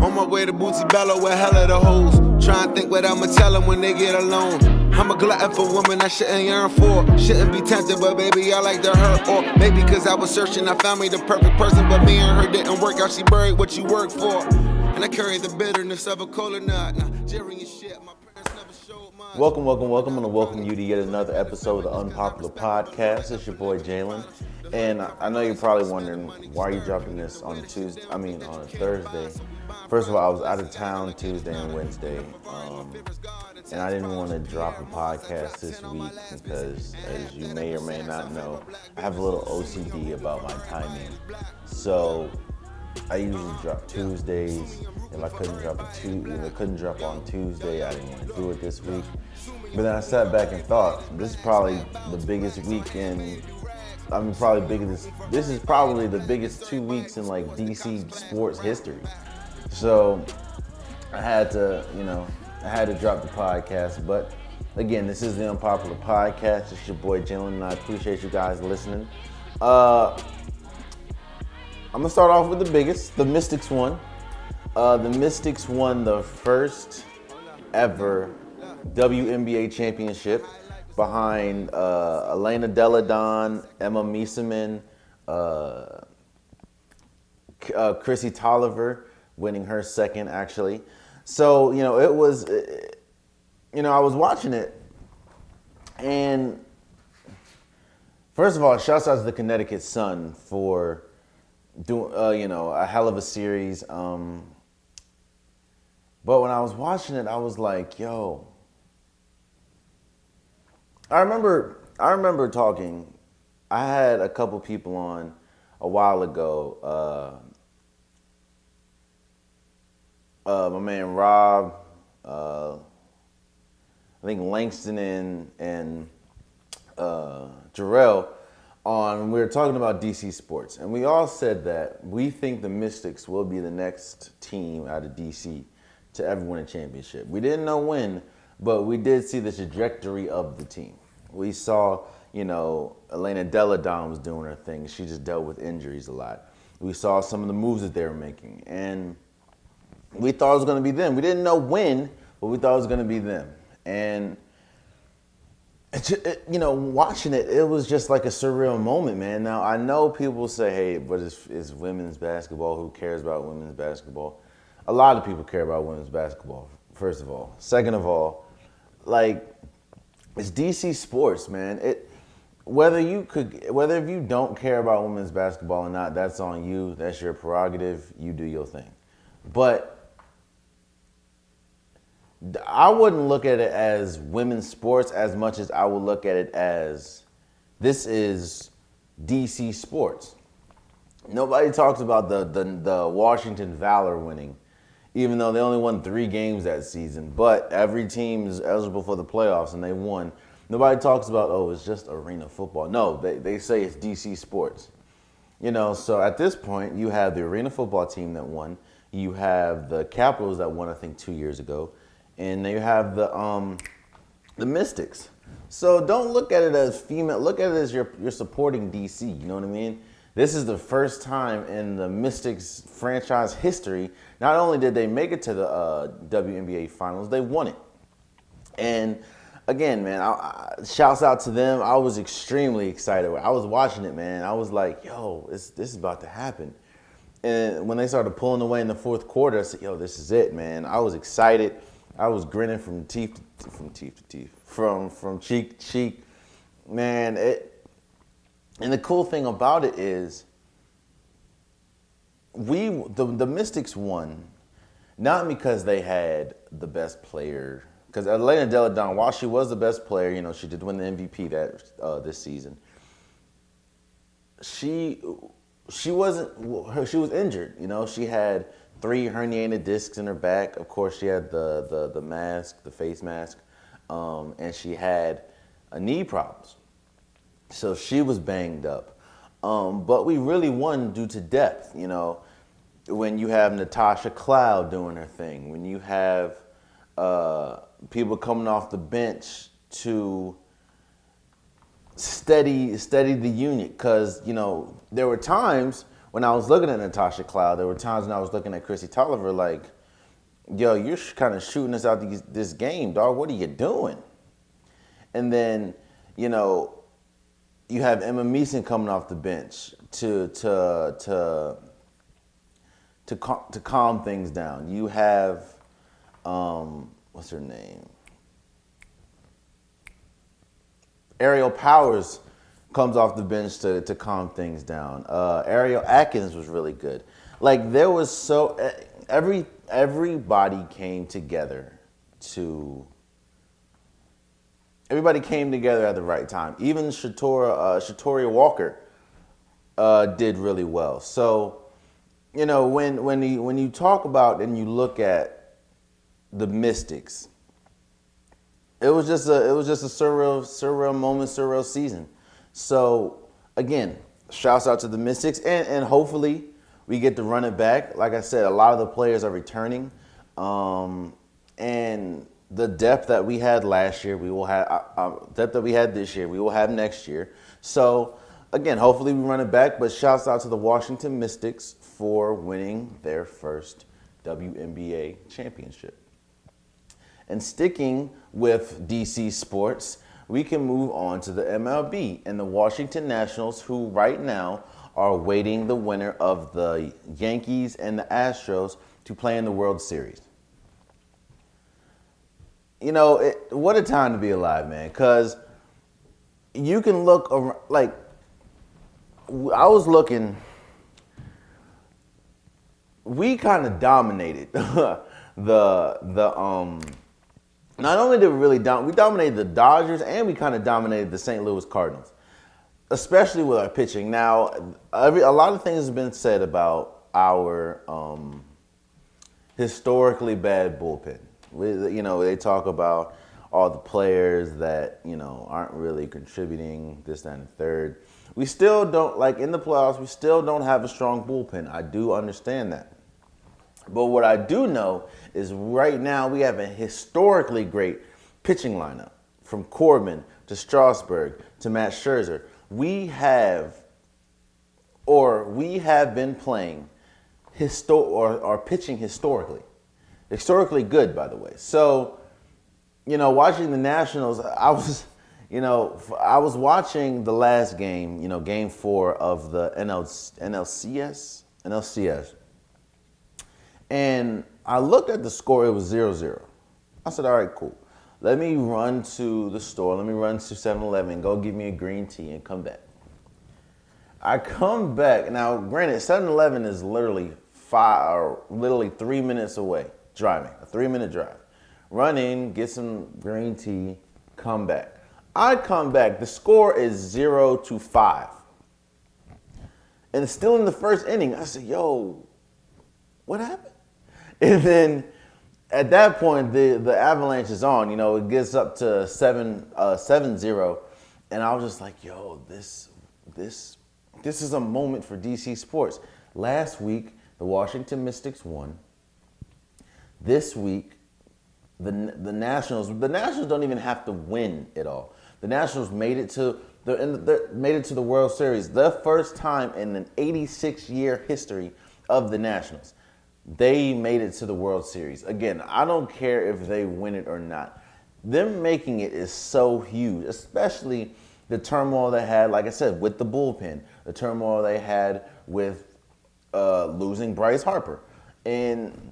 On my way to Bootsy Bello with hella the hoes. Try and think what I'ma tell them when they get alone. I'm a glutton for women I shouldn't yearn for. Shouldn't be tempted, but baby, I like to hurt. Or maybe cause I was searching, I found me the perfect person. But me and her didn't work out, she buried what you work for. And I carry the bitterness of a cola nut. Now, Jerry and shit, my parents never showed mine. Welcome. I want to welcome you to yet another episode of the Unpopular Podcast. It's your boy Jalen. And I know you're probably wondering why are you dropping this on on Thursday. First of all, I was out of town Tuesday and Wednesday, and I didn't want to drop a podcast this week because, as you may or may not know, I have a little OCD about my timing. So I usually drop Tuesdays. If I couldn't drop on Tuesday, I didn't want to do it this week. But then I sat back and thought, this is probably the biggest weekend. This is probably the biggest 2 weeks in like DC sports history. So I had to drop the podcast. But again, this is the Unpopular Podcast. It's your boy Jalen, and I appreciate you guys listening. I'm gonna start off with the biggest. The Mystics won. The Mystics won the first ever WNBA Championship behind Elena Delle Donne, Emma Meesseman, Chrissy Tolliver winning her second, actually. So, it was, I was watching it, and first of all, shouts out to the Connecticut Sun for doing, a hell of a series. But when I was watching it, I was like, yo, I remember talking. I had a couple people on a while ago. My man Rob, I think Langston and Jarrell on. We were talking about DC sports, and we all said that we think the Mystics will be the next team out of DC to ever win a championship. We didn't know when, but we did see the trajectory of the team. We saw, Elena Delle Donne was doing her thing. She just dealt with injuries a lot. We saw some of the moves that they were making, and we thought it was going to be them. We didn't know when, but we thought it was going to be them. And, watching it, it was just like a surreal moment, man. Now, I know people say, hey, but it's women's basketball. Who cares about women's basketball? A lot of people care about women's basketball, first of all. Second of all, it's DC sports, man. Whether if you don't care about women's basketball or not, that's on you. That's your prerogative. You do your thing. But I wouldn't look at it as women's sports as much as I would look at it as this is DC sports. Nobody talks about the Washington Valor winning, even though they only won 3 games that season. But every team is eligible for the playoffs, and they won. Nobody talks about, it's just arena football. No, they say it's DC sports. So at this point, you have the arena football team that won. You have the Capitals that won, I think, 2 years ago. And then you have the Mystics. So don't look at it as female. Look at it as you're supporting DC. You know what I mean? This is the first time in the Mystics franchise history. Not only did they make it to the WNBA Finals, they won it. And again, man, shouts out to them. I was extremely excited. I was watching it, man. I was like, yo, this is about to happen. And when they started pulling away in the fourth quarter, I said, yo, this is it, man. I was excited. I was grinning from cheek to cheek. Man, and the cool thing about it is the Mystics won not because they had the best player, because Elena Delle Donne, while she was the best player, she did win the MVP this season. She was injured. She had 3 herniated discs in her back. Of course, she had the mask, the face mask, and she had knee problems. So she was banged up. But we really won due to depth. When you have Natasha Cloud doing her thing, when you have people coming off the bench to steady the unit, because there were times when I was looking at Natasha Cloud, there were times when I was looking at Chrissy Tolliver like, yo, you're kind of shooting us out this game, dog. What are you doing? And then, you know, you have Emma Meeson coming off the bench to calm things down. You have, what's her name? Ariel Powers comes off the bench to calm things down. Ariel Atkins was really good. Like there was everybody came together at the right time. Even Shatoria Walker did really well. So, you know, when you talk about and you look at the Mystics, it was just a surreal moment, surreal season. So again, shouts out to the Mystics, and hopefully we get to run it back. Like I said, a lot of the players are returning, and the depth that we had last year, we will have depth that we had this year, we will have next year. So again, hopefully we run it back. But shouts out to the Washington Mystics for winning their first WNBA championship. And sticking with DC sports, we can move on to the MLB and the Washington Nationals, who right now are awaiting the winner of the Yankees and the Astros to play in the World Series. You know, what a time to be alive, man, because you can look around, like, I was looking, we kind of dominated not only did we dominated the Dodgers, and we kind of dominated the St. Louis Cardinals, especially with our pitching. Now, a lot of things have been said about our historically bad bullpen. You know, they talk about all the players that, you know, aren't really contributing, this, that, and the third. We still don't, like in the playoffs, we still don't have a strong bullpen. I do understand that. But what I do know is right now we have a historically great pitching lineup, from Corbin to Strasburg to Matt Scherzer. We have been playing or pitching historically good, by the way. So, you know, watching the Nationals, I was watching the last game, you know, game 4 of the NLCS. And I looked at the score, it was 0-0. I said, all right, cool. Let me run to the store. Let me run to 7-Eleven, go get me a green tea and come back. I come back. Now, granted, 7-Eleven is literally 3 minutes away driving, a 3-minute drive. Run in, get some green tea, come back. I come back. The score is 0-5. And it's still in the first inning. I said, yo, what happened? And then at that point, the avalanche is on. You know, it gets up to 7-0. And I was just like, yo, this is a moment for DC sports. Last week, the Washington Mystics won. This week, the Nationals don't even have to win it all. The Nationals made it to the World Series, the first time in an 86-year history of the Nationals. They made it to the World Series. Again, I don't care if they win it or not. Them making it is so huge, especially the turmoil they had, like I said, with the bullpen, the turmoil they had with losing Bryce Harper. And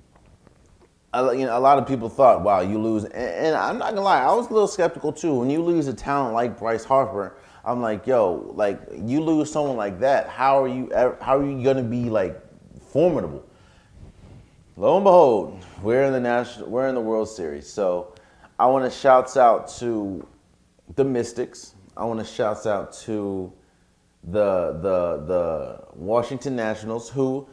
a lot of people thought, wow, you lose. And I'm not gonna lie, I was a little skeptical too. When you lose a talent like Bryce Harper, I'm like, yo, like you lose someone like that, how are you gonna be like formidable? Lo and behold, we're in the World Series. So I want to shout out to the Mystics. I want to shout out to the Washington Nationals, who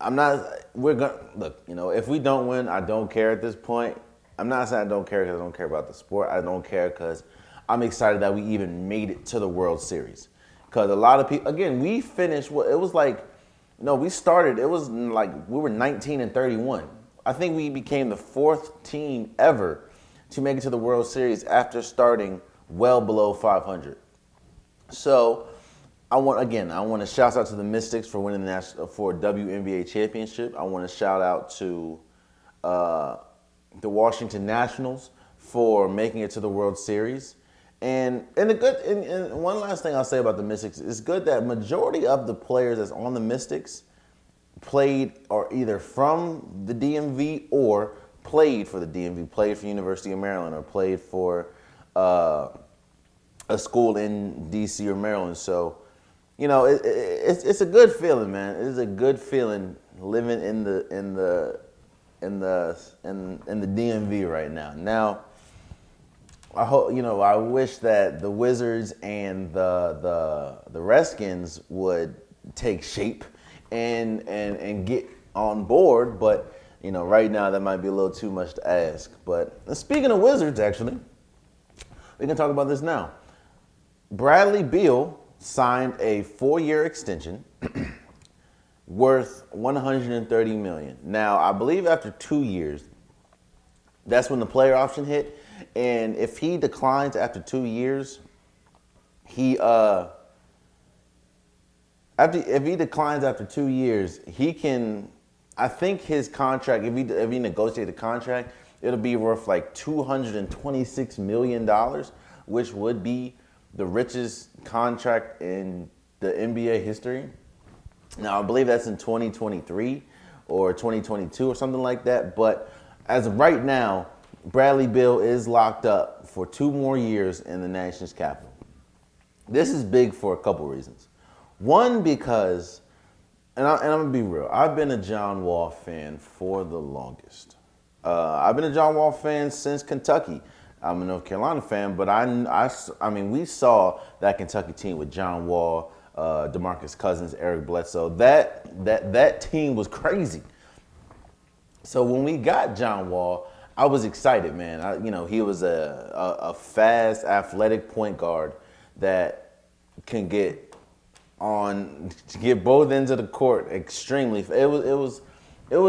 look, you know, if we don't win, I don't care at this point. I'm not saying I don't care because I don't care about the sport. I don't care because I'm excited that we even made it to the World Series. Because a lot of people, again, we finished, it was like, we started, it was like, we were 19-31. I think we became the 4th team ever to make it to the World Series after starting well below 500. So, I want to shout out to the Mystics for winning for WNBA Championship. I want to shout out to the Washington Nationals for making it to the World Series. And one last thing I'll say about the Mystics, it's good that majority of the players that's on the Mystics played or either from the DMV or played for the DMV, played for University of Maryland or played for a school in DC or Maryland. So, it's a good feeling, man. It is a good feeling living in the DMV right now. Now, I hope I wish that the Wizards and the Redskins would take shape and get on board, but right now that might be a little too much to ask. But speaking of Wizards, actually, we can talk about this now. Bradley Beal signed a 4-year extension worth $130 million. Now, I believe after 2 years, that's when the player option hit. And if he declines after 2 years, if he declines after 2 years, he can. I think his contract, if he negotiates the contract, it'll be worth like $226 million, which would be the richest contract in the NBA history. Now, I believe that's in 2023 or 2022 or something like that. But as of right now, Bradley Beal is locked up for 2 more years in the nation's capital. This is big for a couple reasons. One, because, and I'm going to be real, I've been a John Wall fan for the longest. I've been a John Wall fan since Kentucky. I'm a North Carolina fan, but I mean, we saw that Kentucky team with John Wall, DeMarcus Cousins, Eric Bledsoe. That team was crazy. So when we got John Wall, I was excited, man. He was a fast, athletic point guard that can get both ends of the court extremely. It was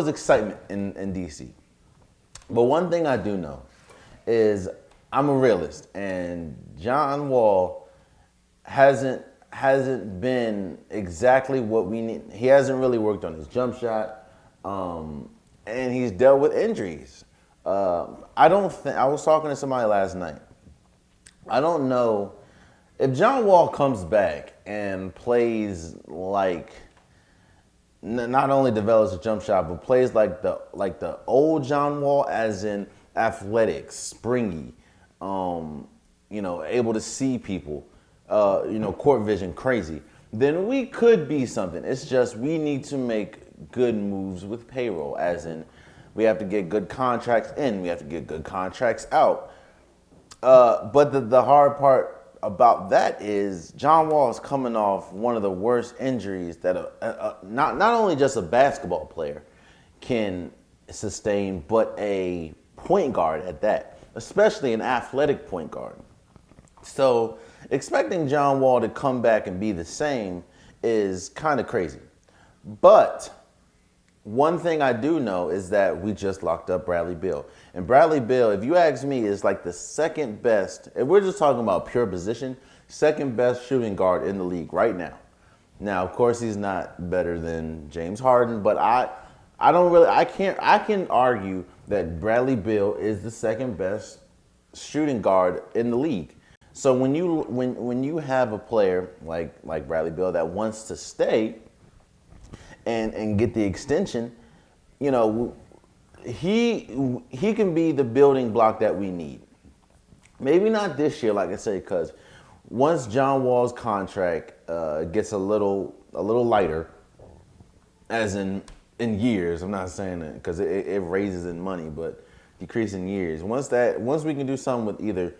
excitement in DC. But one thing I do know is I'm a realist, and John Wall hasn't been exactly what we need. He hasn't really worked on his jump shot, and he's dealt with injuries. I was talking to somebody last night. I don't know if John Wall comes back and plays like, not only develops a jump shot, but plays like the old John Wall, as in athletic, springy, able to see people, court vision, crazy, then we could be something. It's just we need to make good moves with payroll, as in we have to get good contracts in, we have to get good contracts out. But the hard part about that is John Wall is coming off one of the worst injuries that not only just a basketball player can sustain, but a point guard at that, especially an athletic point guard. So expecting John Wall to come back and be the same is kind of crazy. But one thing I do know is that we just locked up Bradley Beal. And Bradley Beal, if you ask me, is like the second best, if we're just talking about pure position, second best shooting guard in the league right now. Now, of course, he's not better than James Harden, but I can argue that Bradley Beal is the second best shooting guard in the league. So when you have a player like Bradley Beal that wants to stay and get the extension, he can be the building block that we need. Maybe not this year, like I say, because once John Wall's contract gets a little lighter, as in years, I'm not saying that because it raises in money, but decrease in years. Once we can do something with either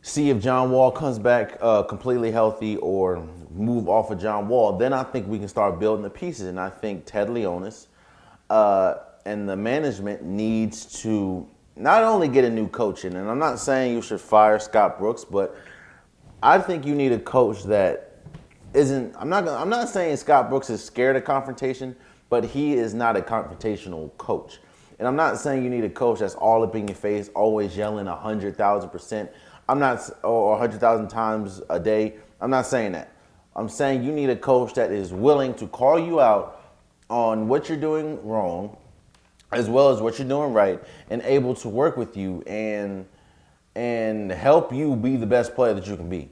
see if John Wall comes back completely healthy or move off of John Wall, then I think we can start building the pieces. And I think Ted Leonis and the management needs to not only get a new coach in, and I'm not saying you should fire Scott Brooks, but I think you need a coach that isn't. I'm not saying Scott Brooks is scared of confrontation, but he is not a confrontational coach. And I'm not saying you need a coach that's all up in your face, always yelling 100,000%. I'm not, or 100,000 times a day. I'm not saying that. I'm saying you need a coach that is willing to call you out on what you're doing wrong, as well as what you're doing right, and able to work with you and help you be the best player that you can be.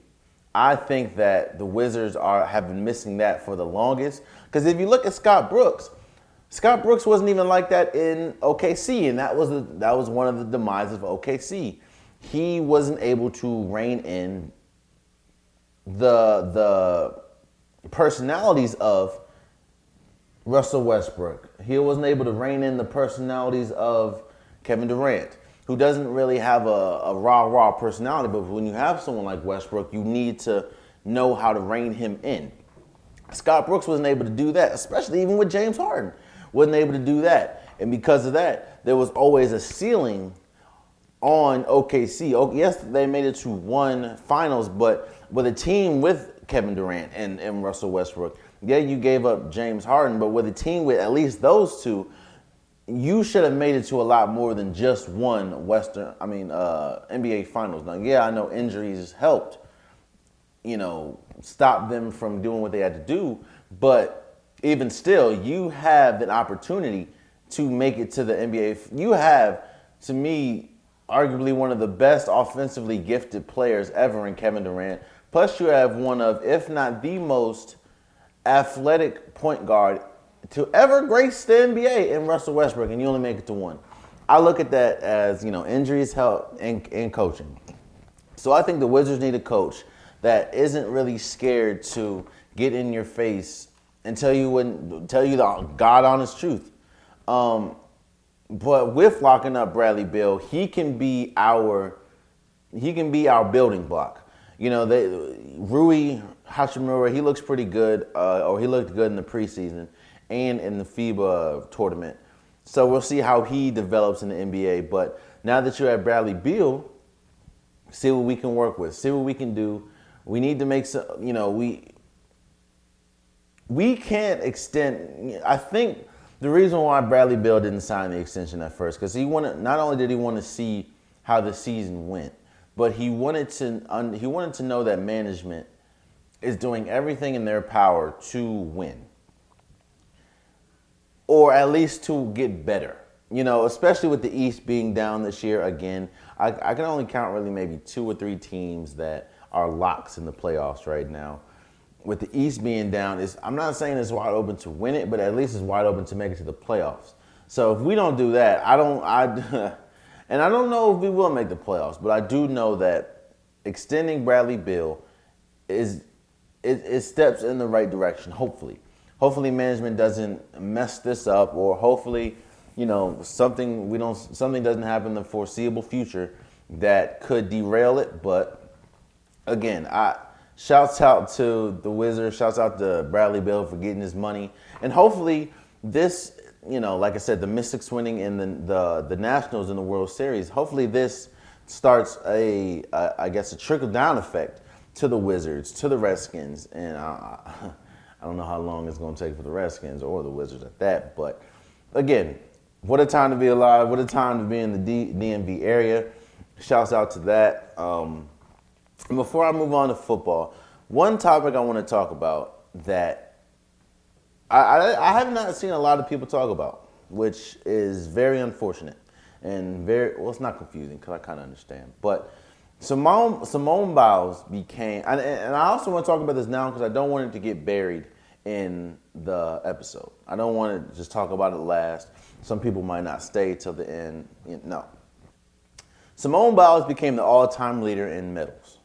I think that the Wizards have been missing that for the longest. Because if you look at Scott Brooks wasn't even like that in OKC, and that was one of the demises of OKC. He wasn't able to rein in the personalities of Russell Westbrook. He wasn't able to rein in the personalities of Kevin Durant, who doesn't really have a rah-rah personality. But when you have someone like Westbrook, you need to know how to rein him in. Scott Brooks wasn't able to do that, especially even with James Harden. Wasn't able to do that. And because of that, there was always a ceiling on OKC. Yes, they made it to one finals, but with a team with Kevin Durant and Russell Westbrook, yeah, you gave up James Harden, but with a team with at least those two, you should have made it to a lot more than just one NBA Finals. Now, yeah, I know injuries helped, stop them from doing what they had to do, but even still, you have an opportunity to make it to the NBA. You have, to me, arguably one of the best offensively gifted players ever in Kevin Durant. Plus, you have one of, if not the most athletic point guard to ever grace the NBA in Russell Westbrook, and you only make it to one. I look at that as, injuries help and coaching. So I think the Wizards need a coach that isn't really scared to get in your face and tell you the God honest truth. But with locking up Bradley Beal, he can be our building block. Rui Hachimura, he looks pretty good, or he looked good in the preseason and in the FIBA tournament. So we'll see how he develops in the NBA. But now that you're at Bradley Beal, see what we can work with, see what we can do. We need to make some, we can't extend. I think the reason why Bradley Beal didn't sign the extension at first, because not only did he want to see how the season went, but he wanted to know that management is doing everything in their power to win, or at least to get better. Especially with the East being down this year again, I can only count really maybe 2 or 3 teams that are locks in the playoffs right now. With the East being down, I'm not saying it's wide open to win it, but at least it's wide open to make it to the playoffs. So if we don't do that, and I don't know if we will make the playoffs, but I do know that extending Bradley Beal it steps in the right direction. Hopefully management doesn't mess this up, or hopefully something doesn't happen in the foreseeable future that could derail it. But again, shouts out to the Wizards, shouts out to Bradley Beal for getting his money. And hopefully this, like I said, the Mystics winning in the Nationals in the World Series, hopefully this starts a trickle-down effect to the Wizards, to the Redskins. And I don't know how long it's going to take for the Redskins or the Wizards at that. But again, what a time to be alive. What a time to be in the DMV area. Shouts out to that. And before I move on to football, one topic I want to talk about that I have not seen a lot of people talk about, which is very unfortunate and it's not confusing because I kind of understand. But Simone Biles became, and I also want to talk about this now because I don't want it to get buried in the episode. I don't want to just talk about it last. Some people might not stay till the end. No. Simone Biles became the all-time leader in medals,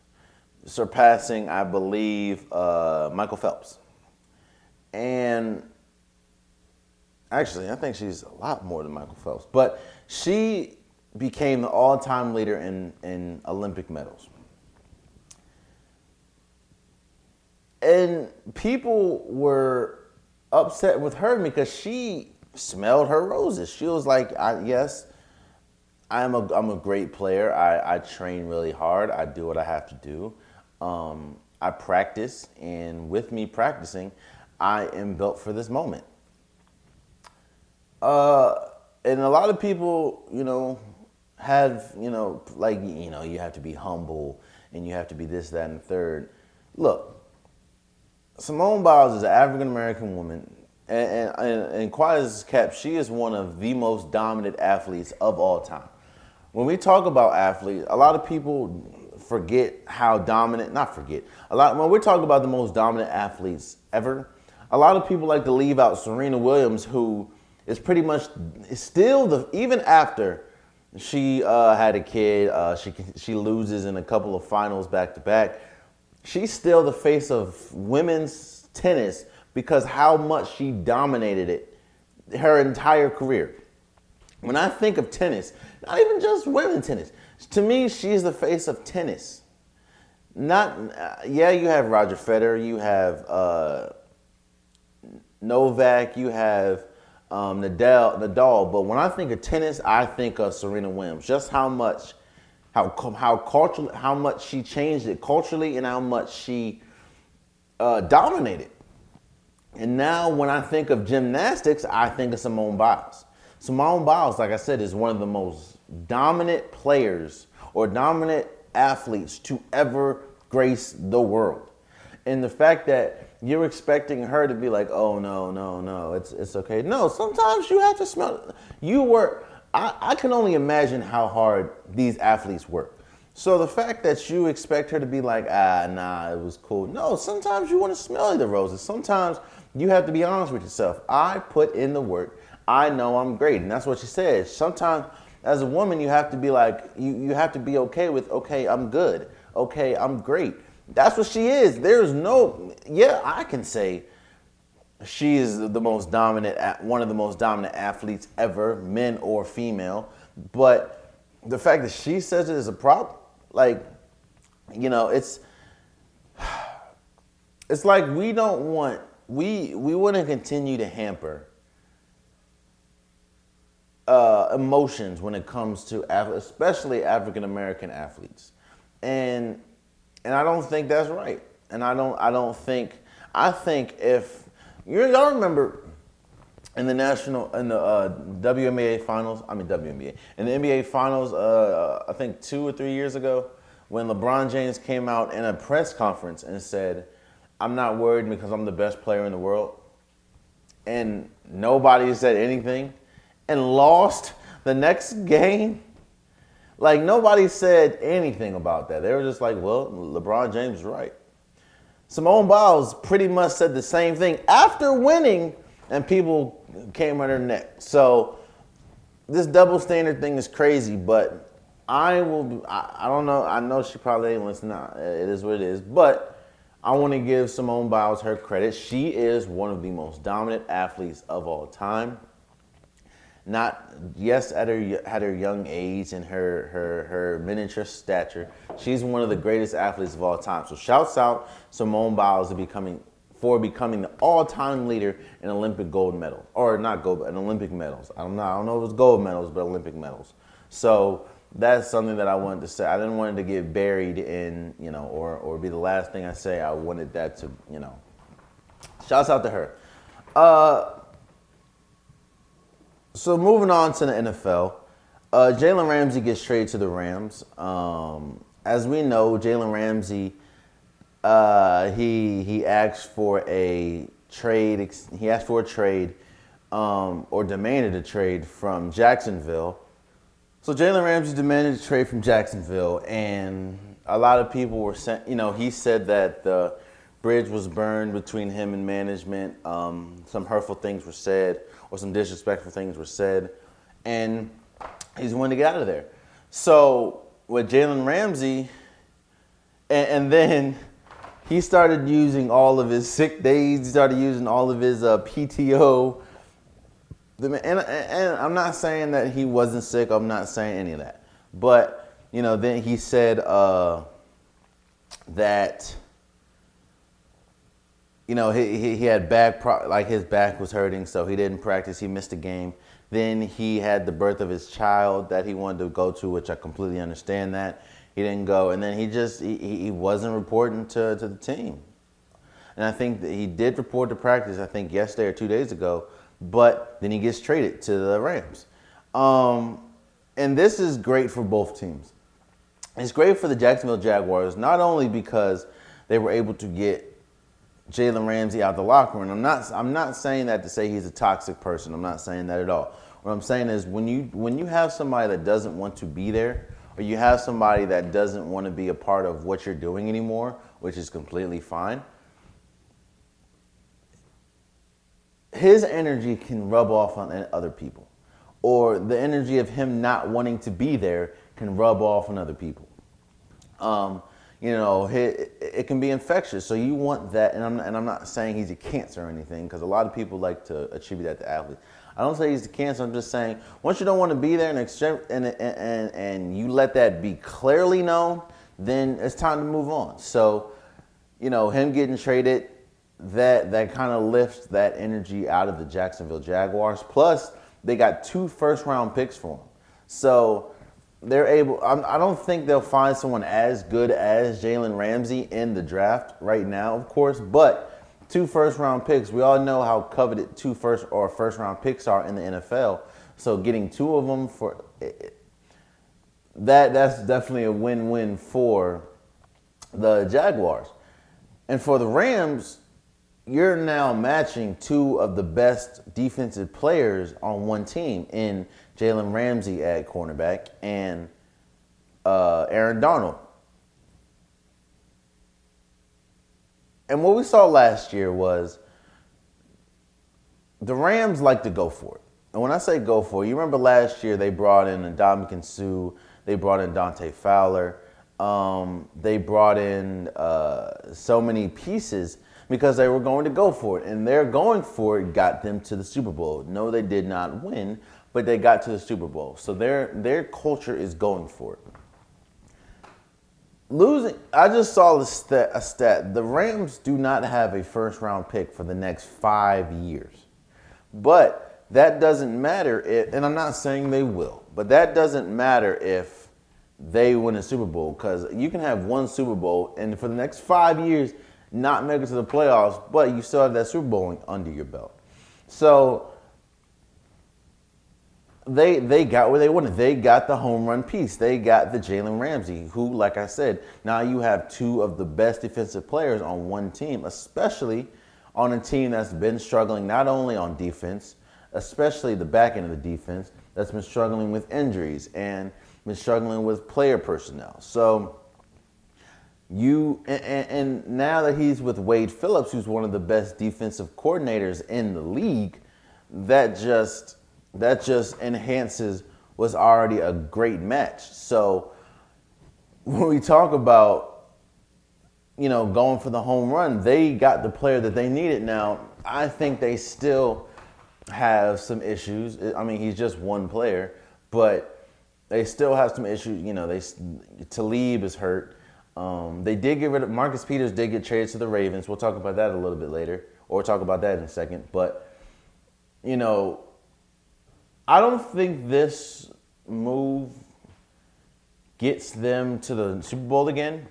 surpassing, I believe, Michael Phelps. And actually, I think she's a lot more than Michael Phelps. But she became the all-time leader in Olympic medals. And people were upset with her because she smelled her roses. She was like, yes, I'm a great player. I train really hard. I do what I have to do. I practice, and with me practicing, I am built for this moment. And a lot of people, have, you have to be humble, and you have to be this, that, and the third. Look, Simone Biles is an African American woman, and quiet as kept, she is one of the most dominant athletes of all time. When we talk about athletes, a lot of people forget how dominant. Not forget. When we're talking about the most dominant athletes ever, a lot of people like to leave out Serena Williams, who is pretty much still even after she had a kid. She loses in a couple of finals back to back. She's still the face of women's tennis because how much she dominated it her entire career. When I think of tennis, not even just women's tennis, to me, she's the face of tennis. Not, yeah, you have Roger Federer, you have Novak, you have Nadal, but when I think of tennis, I think of Serena Williams. Just how much she changed it culturally and how much she dominated. And now when I think of gymnastics, I think of Simone Biles. Simone Biles, like I said, is one of the most dominant players or dominant athletes to ever grace the world. And the fact that you're expecting her to be like, oh, no, it's okay. No, sometimes you have to smell. I can only imagine how hard these athletes work. So the fact that you expect her to be like, nah, it was cool. No, sometimes you want to smell the roses. Sometimes you have to be honest with yourself. I put in the work. I know I'm great. And that's what she said. Sometimes as a woman, you have to be like, you have to be okay with, okay, I'm good. Okay, I'm great. That's what she is. There's no, yeah, I can say she is the most dominant, one of the most dominant athletes ever, men or female. But the fact that she says it is a problem, like, you know, it's like we want to continue to hamper emotions when it comes to especially African American athletes, and I don't think that's right. And I think if y'all remember in the WNBA finals, in the NBA finals, I think 2 or 3 years ago, when LeBron James came out in a press conference and said, "I'm not worried because I'm the best player in the world," and nobody said anything, and lost the next game. Like, nobody said anything about that. They were just like, well, LeBron James is right. Simone Biles pretty much said the same thing after winning, and people came at her neck. So this double standard thing is crazy, but I don't know. I know she probably ain't listening. It is what it is. But I want to give Simone Biles her credit. She is one of the most dominant athletes of all time. Not, yes, at her young age and her miniature stature, she's one of the greatest athletes of all time. So shouts out Simone Biles for becoming the all-time leader in Olympic gold medal, or not gold, in Olympic medals. I don't know if it was gold medals, but Olympic medals. So that's something that I wanted to say. I didn't want it to get buried in, or be the last thing I say. I wanted that to, shouts out to her. So moving on to the NFL, Jalen Ramsey gets traded to the Rams. As we know, Jalen Ramsey, he asked for a trade. He asked for a trade, or demanded a trade from Jacksonville. So Jalen Ramsey demanded a trade from Jacksonville, and a lot of people were saying, he said that the bridge was burned between him and management. Some hurtful things were said, or some disrespectful things were said, and he's wanting to get out of there. So with Jalen Ramsey, and then he started using all of his sick days. He started using all of his PTO. And I'm not saying that he wasn't sick. I'm not saying any of that. But then he said that. He had his back was hurting, so he didn't practice. He missed a game. Then he had the birth of his child that he wanted to go to, which I completely understand that. He didn't go. And then he wasn't reporting to the team. And I think that he did report to practice, I think yesterday or 2 days ago, but then he gets traded to the Rams. And this is great for both teams. It's great for the Jacksonville Jaguars, not only because they were able to get Jalen Ramsey out the locker room. I'm not saying that to say he's a toxic person. I'm not saying that at all. What I'm saying is when you have somebody that doesn't want to be there, or you have somebody that doesn't want to be a part of what you're doing anymore, which is completely fine, his energy can rub off on other people. Or the energy of him not wanting to be there can rub off on other people. It can be infectious. So you want that, and I'm not saying he's a cancer or anything, because a lot of people like to attribute that to athletes. I don't say he's a cancer. I'm just saying once you don't want to be there and you let that be clearly known, then it's time to move on. So, him getting traded, that kind of lifts that energy out of the Jacksonville Jaguars. Plus, they got 2 first-round picks for him. So they're able. I don't think they'll find someone as good as Jalen Ramsey in the draft right now, of course, but 2 first-round picks. We all know how coveted 2 first-round picks are in the NFL. So getting 2 of them for that's definitely a win-win for the Jaguars. And for the Rams, you're now matching 2 of the best defensive players on one team in Jalen Ramsey at cornerback and Aaron Donald. And what we saw last year was the Rams like to go for it. And when I say go for it, you remember last year they brought in Ndamukong Suh, they brought in Dante Fowler, they brought in so many pieces because they were going to go for it. And their going for it got them to the Super Bowl. No, they did not win, but they got to the Super Bowl. So their culture is going for it. Losing, I just saw a stat. The Rams do not have a first-round pick for the next 5 years. But that doesn't matter if, and I'm not saying they will, but that doesn't matter if they win a Super Bowl, because you can have 1 Super Bowl and for the next 5 years not make it to the playoffs, but you still have that Super Bowl under your belt. So they got where they wanted. They got the home run piece. They got the Jalen Ramsey, who, like I said, now you have 2 of the best defensive players on one team, especially on a team that's been struggling not only on defense, especially the back end of the defense, that's been struggling with injuries and been struggling with player personnel. So and now that he's with Wade Phillips, who's one of the best defensive coordinators in the league, that just enhances what's already a great match. So when we talk about, going for the home run, they got the player that they needed. Now, I think they still have some issues. I mean, he's just one player, but they still have some issues. Talib is hurt. They did get rid of Marcus Peters. Did get traded to the Ravens. We'll talk about that a little bit later, or talk about that in a second. But I don't think this move gets them to the Super Bowl again.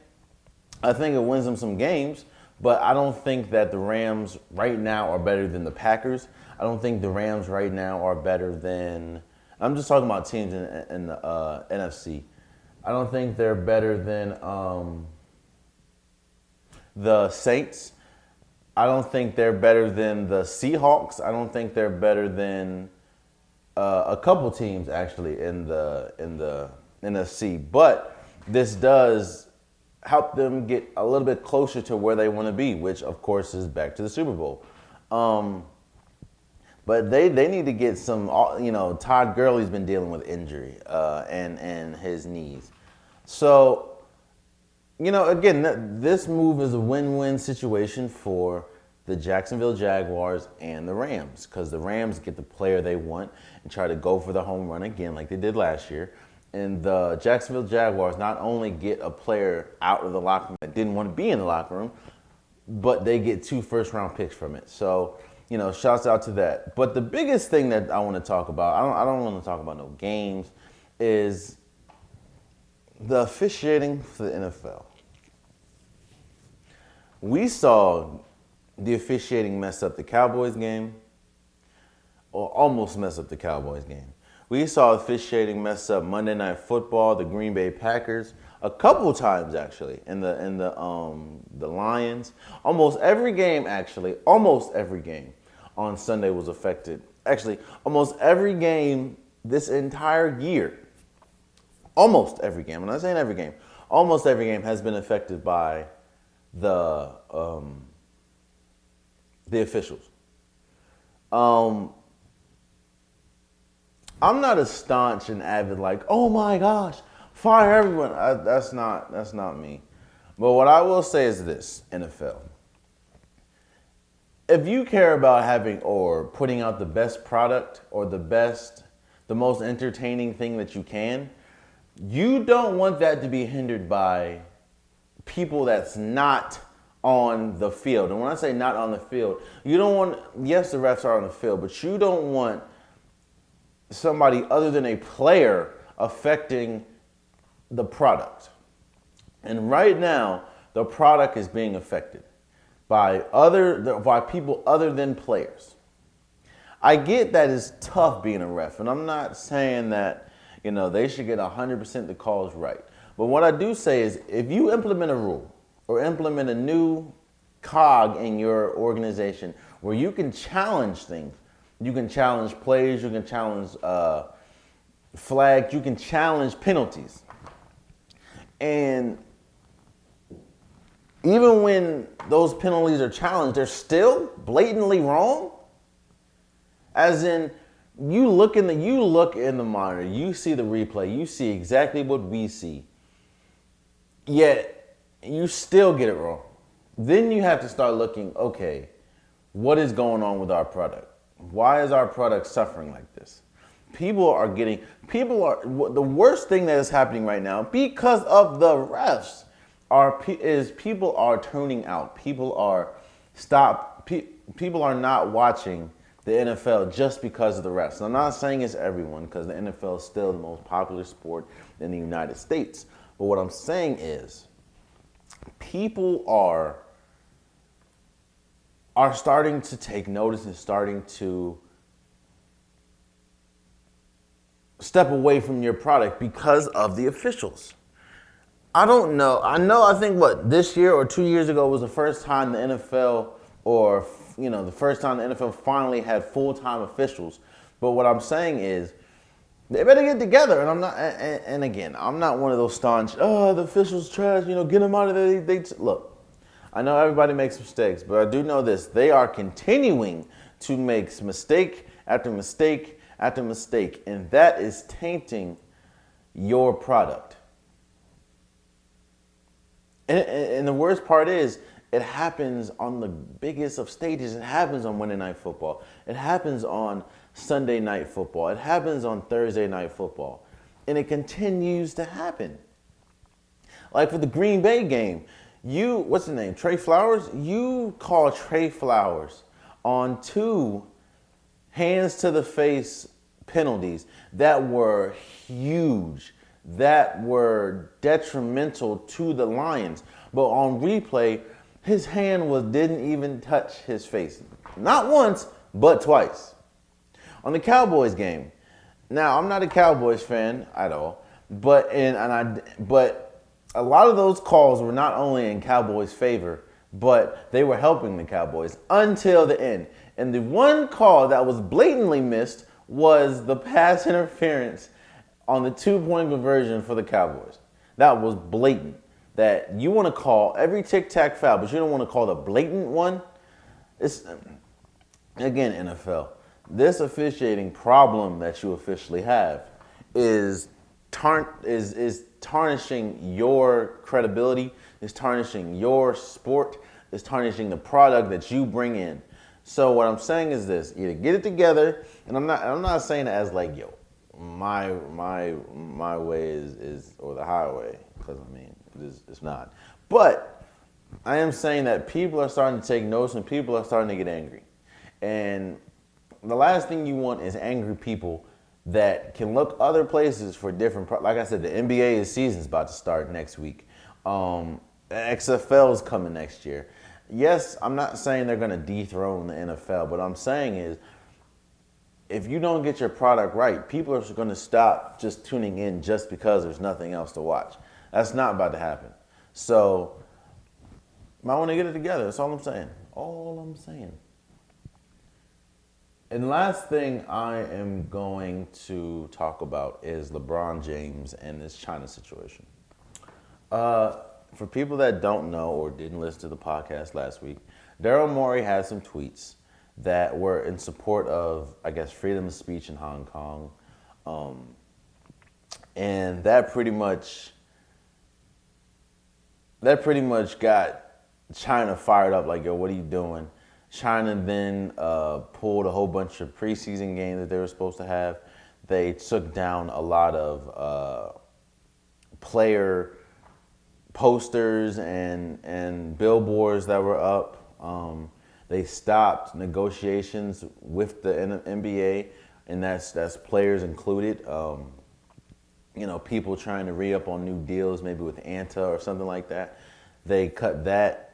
I think it wins them some games, but I don't think that the Rams right now are better than the Packers. I don't think the Rams right now are better than, I'm just talking about teams in the NFC. I don't think they're better than the Saints. I don't think they're better than the Seahawks. I don't think they're better than a couple teams actually in the NFC. But this does help them get a little bit closer to where they want to be, which of course is back to the Super Bowl. But they need to get some, Todd Gurley's been dealing with injury and his knees. So, again, this move is a win-win situation for the Jacksonville Jaguars and the Rams, because the Rams get the player they want and try to go for the home run again like they did last year. And the Jacksonville Jaguars not only get a player out of the locker room that didn't want to be in the locker room, but they get 2 first-round picks from it. So, shouts out to that. But the biggest thing that I want to talk about, I don't want to talk about no games, is the officiating for the NFL. We saw the officiating mess up the Cowboys game, or almost mess up the Cowboys game. We saw officiating mess up Monday Night Football, the Green Bay Packers, a couple times actually in the Lions. Almost every game on Sunday was affected. Actually, almost every game this entire year, almost every game. I'm not saying every game. Almost every game has been affected by the officials. I'm not a staunch and avid like, oh my gosh, fire everyone. That's not me. But what I will say is this, NFL. If you care about having or putting out the best product or the most entertaining thing that you can, you don't want that to be hindered by people that's not on the field. And when I say not on the field, you don't want, yes, the refs are on the field, but you don't want somebody other than a player affecting the product. And right now, the product is being affected by people other than players. I get that it's tough being a ref, and I'm not saying that, they should get 100% the calls right. But what I do say is if you implement a rule or implement a new cog in your organization where you can challenge things, you can challenge plays, you can challenge flags, you can challenge penalties. And even when those penalties are challenged, they're still blatantly wrong. As in, you look in the monitor, you see the replay, you see exactly what we see, yet you still get it wrong. Then you have to start looking, okay, what is going on with our product? Why is our product suffering like this? The worst thing that is happening right now because of the refs is people are tuning out. People are not watching the NFL just because of the refs. And I'm not saying it's everyone, because the NFL is still the most popular sport in the United States. But what I'm saying is people are starting to take notice and starting to step away from your product because of the officials. I don't know. I think this year or 2 years ago was the first time the NFL the first time the NFL finally had full-time officials. But what I'm saying is they better get together. And I'm not, and again, I'm not one of those staunch, the officials trash, get them out of there. Look, I know everybody makes mistakes, but I do know this. They are continuing to make mistake after mistake after mistake, and that is tainting your product. And the worst part is, it happens on the biggest of stages. It happens on Monday Night Football. It happens on Sunday Night Football. It happens on Thursday Night Football. And it continues to happen. Like for the Green Bay game, what's his name? Trey Flowers? You call Trey Flowers on 2 hands to the face penalties that were huge, that were detrimental to the Lions. But on replay, his hand didn't even touch his face. Not once, but twice. On the Cowboys game, now I'm not a Cowboys fan at all, but a lot of those calls were not only in Cowboys' favor, but they were helping the Cowboys until the end. And the one call that was blatantly missed was the pass interference on the 2-point conversion for the Cowboys. That was blatant. That you want to call every tic-tac foul, but you don't want to call the blatant one. It's, again, NFL, this officiating problem that you officially have is tarnishing your credibility, is tarnishing your sport, is tarnishing the product that you bring in. So what I'm saying is this: either get it together, and I'm not saying it as like, my way is or the highway, because it's not. But I am saying that people are starting to take notice and people are starting to get angry. And the last thing you want is angry people that can look other places for different, like I said, the NBA season's about to start next week. XFL's coming next year. Yes, I'm not saying they're going to dethrone the NFL, but I'm saying is, if you don't get your product right, people are going to stop just tuning in just because there's nothing else to watch. That's not about to happen. So, might want to get it together. That's all I'm saying. All I'm saying. And last thing I am going to talk about is LeBron James and this China situation. For people that don't know or didn't listen to the podcast last week, Daryl Morey had some tweets that were in support of, I guess, freedom of speech in Hong Kong. And that pretty much got China fired up, like, yo, what are you doing? China then pulled a whole bunch of preseason games that they were supposed to have. They took down a lot of player posters and billboards that were up. They stopped negotiations with the NBA, and that's players included. People trying to re-up on new deals, maybe with Anta or something like that. They cut that.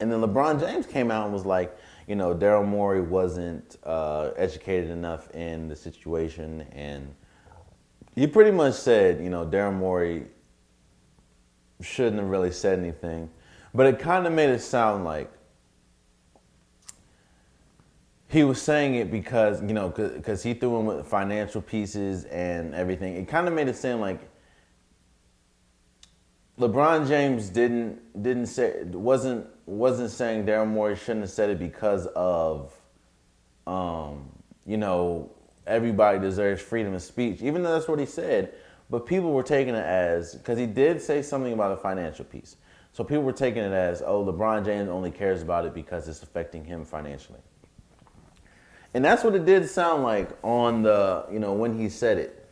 And then LeBron James came out and was like, Daryl Morey wasn't educated enough in the situation. And he pretty much said, Daryl Morey shouldn't have really said anything. But it kind of made it sound like he was saying it because, because he threw in with financial pieces and everything. It kind of made it seem like LeBron James wasn't saying Daryl Morey shouldn't have said it because of, everybody deserves freedom of speech, even though that's what he said. But people were taking it as, because he did say something about a financial piece. So people were taking it as, oh, LeBron James only cares about it because it's affecting him financially. And that's what it did sound like on the, when he said it.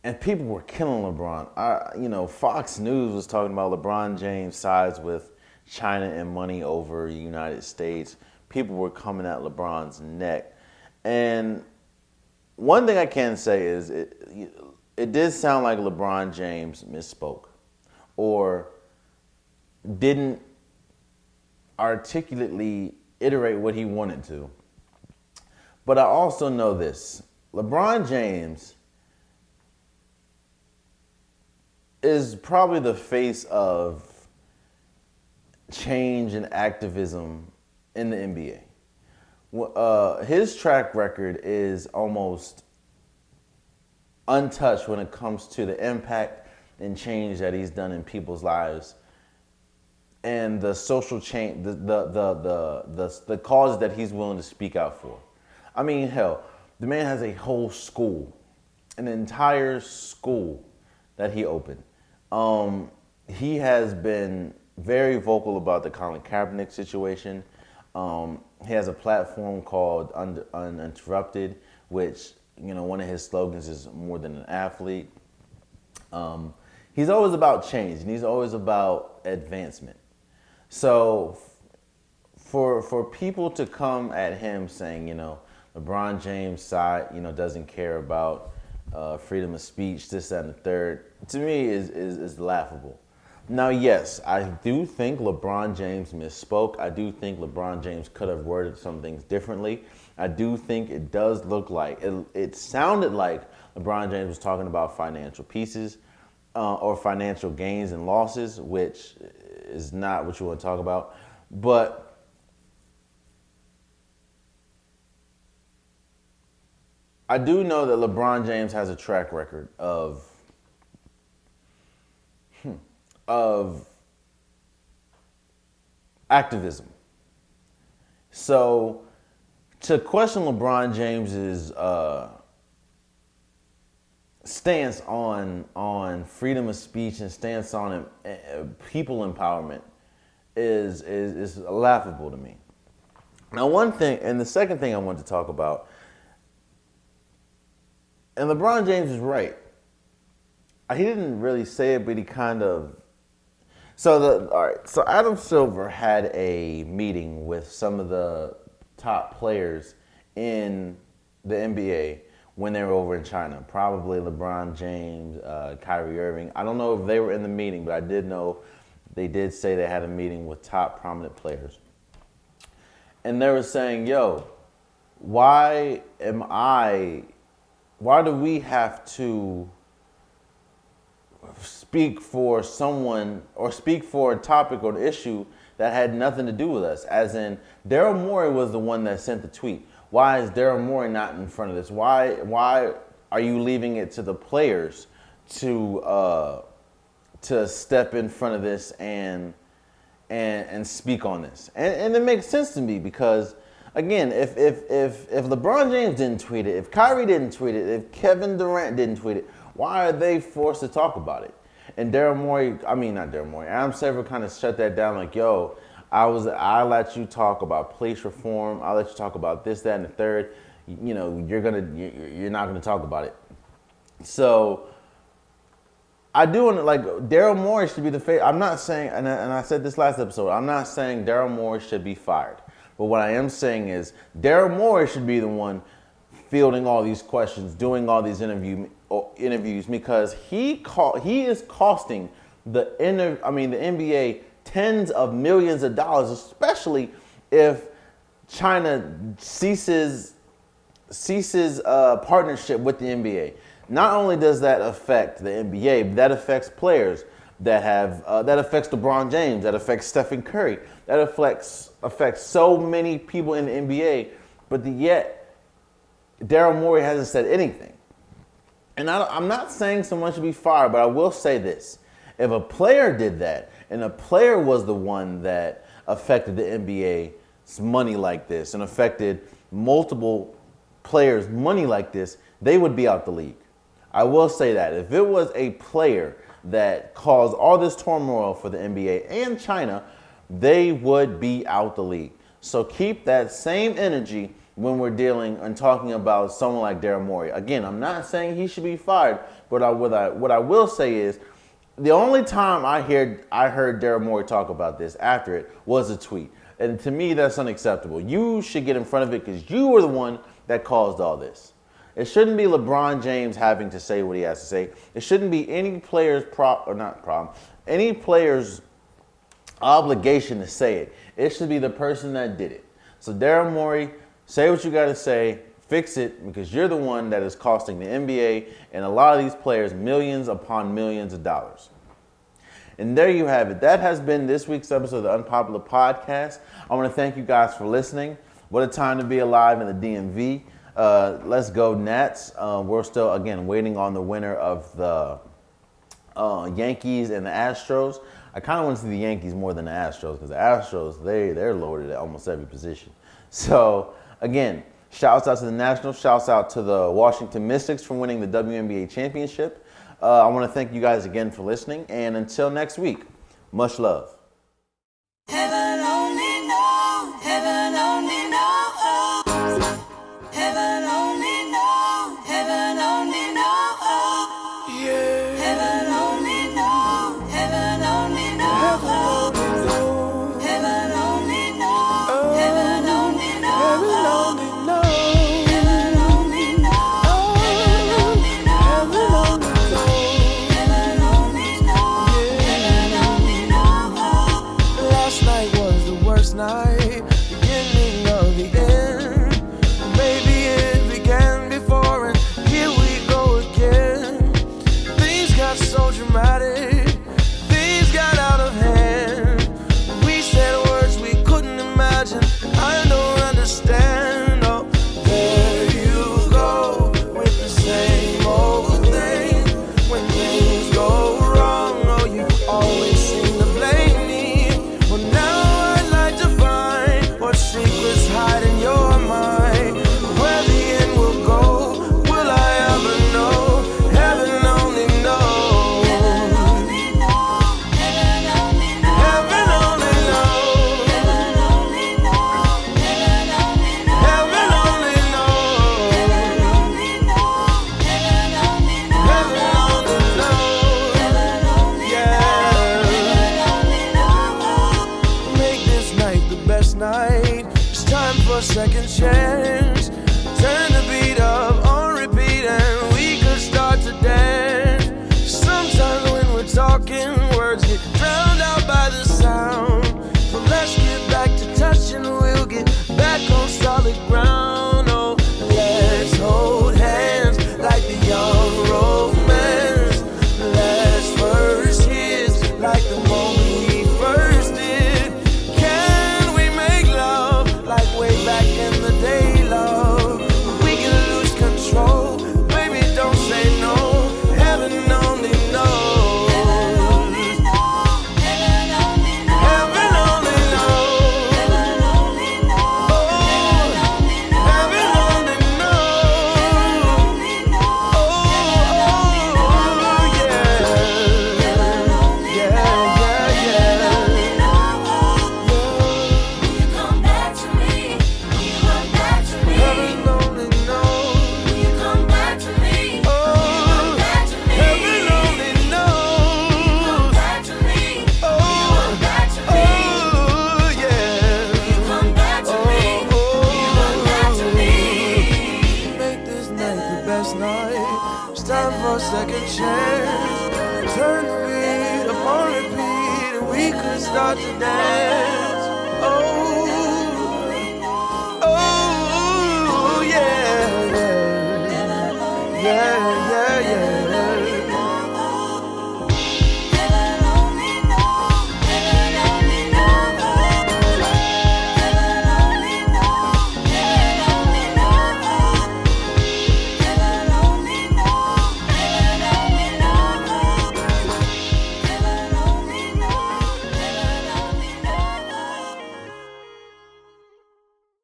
And people were killing LeBron. Fox News was talking about LeBron James sides with China and money over the United States. People were coming at LeBron's neck. And one thing I can say is it did sound like LeBron James misspoke or didn't articulately iterate what he wanted to. But I also know this. LeBron James is probably the face of change and activism in the NBA. His track record is almost untouched when it comes to the impact and change that he's done in people's lives and the social change, the causes that he's willing to speak out for. I mean, hell, the man has a whole school, an entire school that he opened. He has been very vocal about the Colin Kaepernick situation. He has a platform called Uninterrupted, which, one of his slogans is more than an athlete. He's always about change, and he's always about advancement. So for people to come at him saying, LeBron James' side, doesn't care about freedom of speech, this, that, and the third, to me is laughable. Now, yes, I do think LeBron James misspoke. I do think LeBron James could have worded some things differently. I do think it does look like, it sounded like LeBron James was talking about financial pieces or financial gains and losses, which is not what you want to talk about. But I do know that LeBron James has a track record of activism. So to question LeBron James's stance on freedom of speech and stance on people empowerment is laughable to me. Now, one thing, and the second thing I want to talk about, and LeBron James is right. He didn't really say it, but he kind of. So Adam Silver had a meeting with some of the top players in the NBA when they were over in China. Probably LeBron James, Kyrie Irving. I don't know if they were in the meeting, but I did know they did say they had a meeting with top prominent players. And they were saying, yo, why do we have to speak for someone or speak for a topic or an issue that had nothing to do with us. As in, Daryl Morey was the one that sent the tweet. Why is Daryl Morey not in front of this? Why are you leaving it to the players to step in front of this and speak on this? And it makes sense to me because, again, if LeBron James didn't tweet it, if Kyrie didn't tweet it, if Kevin Durant didn't tweet it, why are they forced to talk about it? And Adam Silver kind of shut that down like, yo, I let you talk about police reform. I let you talk about this, that, and the third. You know, you're not gonna talk about it. So I do want to, like, Daryl Morey should be the face. I'm not saying, and I said this last episode, I'm not saying Daryl Morey should be fired. But what I am saying is Daryl Morey should be the one fielding all these questions, doing all these interviews, because he is costing the NBA tens of millions of dollars, especially if China ceases partnership with the NBA. Not only does that affect the NBA, but that affects players that affects LeBron James, that affects Stephen Curry, that affects so many people in the NBA, but yet Daryl Morey hasn't said anything. And I'm not saying someone should be fired, but I will say this. If a player did that, and a player was the one that affected the NBA's money like this, and affected multiple players' money like this, they would be out the league. I will say that. If it was a player that caused all this turmoil for the NBA and China, they would be out the league. So keep that same energy when we're dealing and talking about someone like Daryl Morey. Again, I'm not saying he should be fired, but what I will say is the only time I heard Daryl Morey talk about this after it was a tweet. And to me, that's unacceptable. You should get in front of it because you were the one that caused all this. It shouldn't be LeBron James having to say what he has to say. It shouldn't be any player's any player's obligation to say it. It should be the person that did it. So Daryl Morey, say what you got to say, fix it, because you're the one that is costing the NBA and a lot of these players millions upon millions of dollars. And there you have it. That has been this week's episode of the Unpopular Podcast. I want to thank you guys for listening. What a time to be alive in the DMV. Let's go Nats. We're still, again, waiting on the winner of the Yankees and the Astros. I kind of want to see the Yankees more than the Astros because the Astros, they're loaded at almost every position. So, again, shouts out to the Nationals. Shouts out to the Washington Mystics for winning the WNBA Championship. I want to thank you guys again for listening. And until next week, much love. Heaven only knows. Heaven only knows. Heaven only knows. Heaven only knows. Yeah. Heaven only knows. Heaven only knows. Heaven only knows. Heaven only knows. Heaven only knows. Heaven only knows. Heaven only knows. Heaven only knows. Last night was the worst night, beginning of the end. Maybe it began before, and here we go again. Things got so dramatic, things got out of hand. We said words we couldn't imagine. I don't understand. Oh, there you go with the same old thing. When things go wrong, oh, you always seem to blame me. Well, now I'd like to find what secrets hide in your mind. Where the end will go, will I ever know? Heaven only knows. Heaven only knows. Heaven only knows. Heaven only knows. Heaven only knows. Heaven only knows. Heaven only knows. Heaven only knows. Heaven only knows. Heaven only knows. Heaven only Yeah. knows. Make this night the best night. It's time for a second chance. Turn the beat up on repeat and we could start to dance. Sometimes when we're talking, words get drowned out by the sound. So let's get back to touching, we'll get back on solid ground. Oh, let's hold hands like the young romance. Let's last night. It's time for a second chance. Turn the beat up on repeat and we could start to dance. Oh, oh, yeah, yeah, yeah, yeah, yeah.